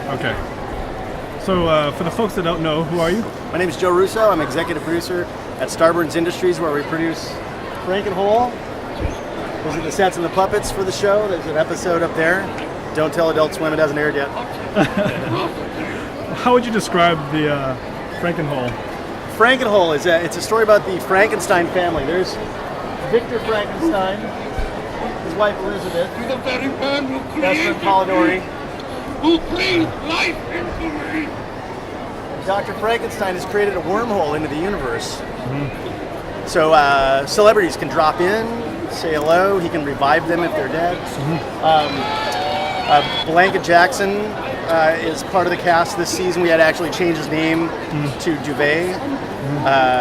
Okay. So for the folks that don't know, who are you? My name is Joe Russo. I'm executive producer at Starburns Industries, where we produce Frankenhole. Those are the sets and the puppets for the show. There's an episode up there. Don't tell Adult Swim, it hasn't aired yet. How would you describe the Frankenhole? Frankenhole it's a story about the Frankenstein family. There's Victor Frankenstein, his wife Elizabeth, best friend Polidori, who breathed life into me. Dr. Frankenstein has created a wormhole into the universe. Mm-hmm. So celebrities can drop in, say hello, he can revive them if they're dead. Mm-hmm. Blanket Jackson is part of the cast this season. We had to actually change his name to Duvet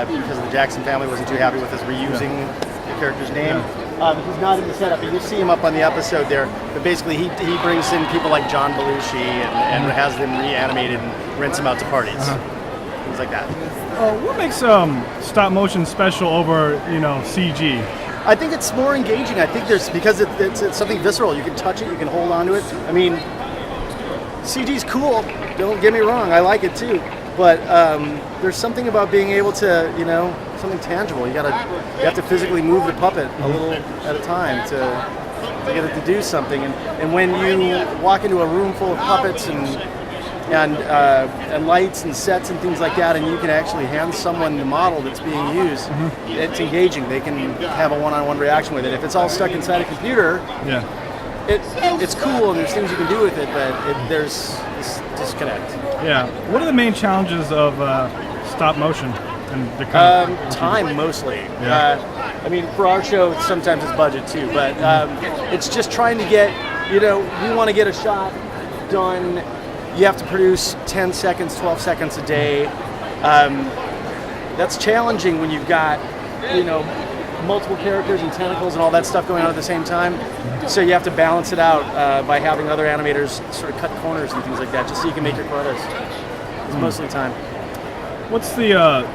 because the Jackson family wasn't too happy with us reusing the character's name. Yeah. He's not in the setup, but you'll see him up on the episode there. But basically, he brings in people like John Belushi and has them reanimated and rents them out to parties, things like that. What makes stop motion special over CG? I think it's more engaging. I think because it's something visceral. You can touch it, you can hold on to it. I mean, CG's cool. Don't get me wrong, I like it too. But there's something about being able to, something tangible. You have to physically move the puppet a little at a time to get it to do something. And when you walk into a room full of puppets and lights and sets and things like that, and you can actually hand someone the model that's being used, it's engaging. They can have a one-on-one reaction with it. If it's all stuck inside a computer, it's cool and there's things you can do with it, but there's this disconnect. Yeah. What are the main challenges of stop motion? And the time mostly. Yeah. I mean, for our show, sometimes it's budget too, but it's just trying to get, we want to get a shot done. You have to produce 10 seconds, 12 seconds a day. That's challenging when you've got, multiple characters and tentacles and all that stuff going on at the same time. So you have to balance it out by having other animators sort of cut corners and things like that, just so you can make your quotas. It's mostly time. What's the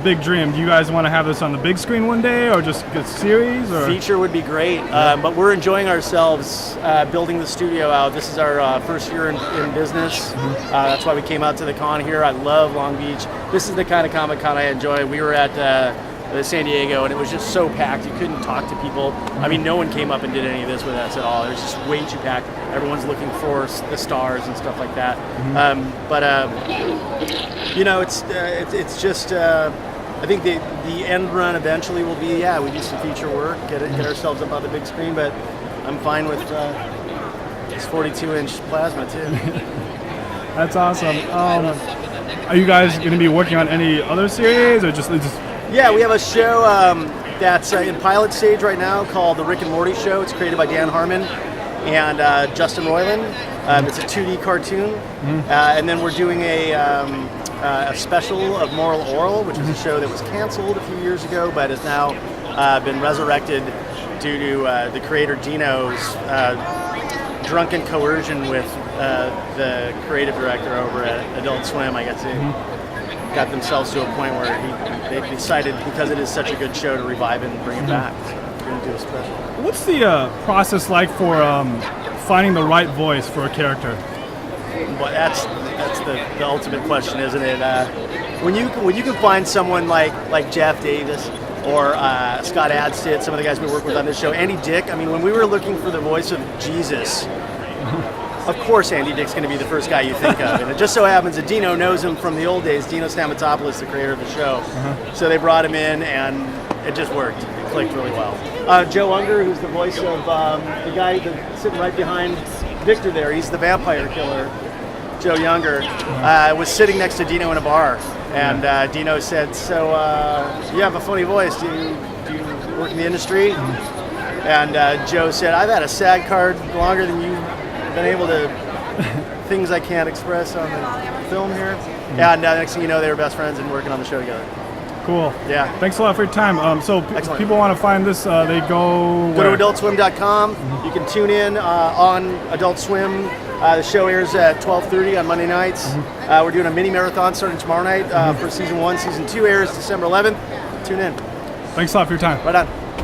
big dream? Do you guys want to have this on the big screen one day, or just a series? Or? Feature would be great, but we're enjoying ourselves building the studio out. This is our first year in business. That's why we came out to the con here. I love Long Beach. This is the kind of Comic-Con I enjoy. We were at San Diego, and it was just so packed. You couldn't talk to people. I mean, no one came up and did any of this with us at all. It was just way too packed. Everyone's looking for the stars and stuff like that. It's just. I think the end run eventually will be, we do some feature work, get ourselves up on the big screen. But I'm fine with this 42-inch plasma too. That's awesome. Are you guys going to be working on any other series, or just? Yeah, we have a show that's in pilot stage right now called The Rick and Morty Show. It's created by Dan Harmon and Justin Roiland. It's a 2D cartoon. And then we're doing a special of Moral Oral, which is a show that was canceled a few years ago, but has now been resurrected due to the creator Dino's drunken coercion with the creative director over at Adult Swim, I guess. Got themselves to a point where they decided, because it is such a good show, to revive it and bring it back. So we're going to do a special. What's the process like for finding the right voice for a character? Well, that's the ultimate question, isn't it? When you can find someone like Jeff Davis or Scott Adstead, some of the guys we work with on this show, Andy Dick. I mean, when we were looking for the voice of Jesus, of course Andy Dick's going to be the first guy you think of. And it just so happens that Dino knows him from the old days. Dino Stamatopoulos, the creator of the show. So they brought him in, and it just worked. It clicked really well. Joe Unger, who's the voice of the guy that's sitting right behind Victor there, he's the vampire killer. Joe Younger was sitting next to Dino in a bar, and Dino said, "So you have a funny voice. Do you work in the industry?" And Joe said, "I've had a SAG card longer than you've been able to. Things I can't express on the film here." And next thing you know, they were best friends and working on the show together. Cool. Yeah. Thanks a lot for your time. So people want to find this, they go to adultswim.com. You can tune in on Adult Swim. The show airs at 12:30 on Monday nights. We're doing a mini marathon starting tomorrow night for season 1. Season 2 airs December 11th. Tune in. Thanks a lot for your time. Right on.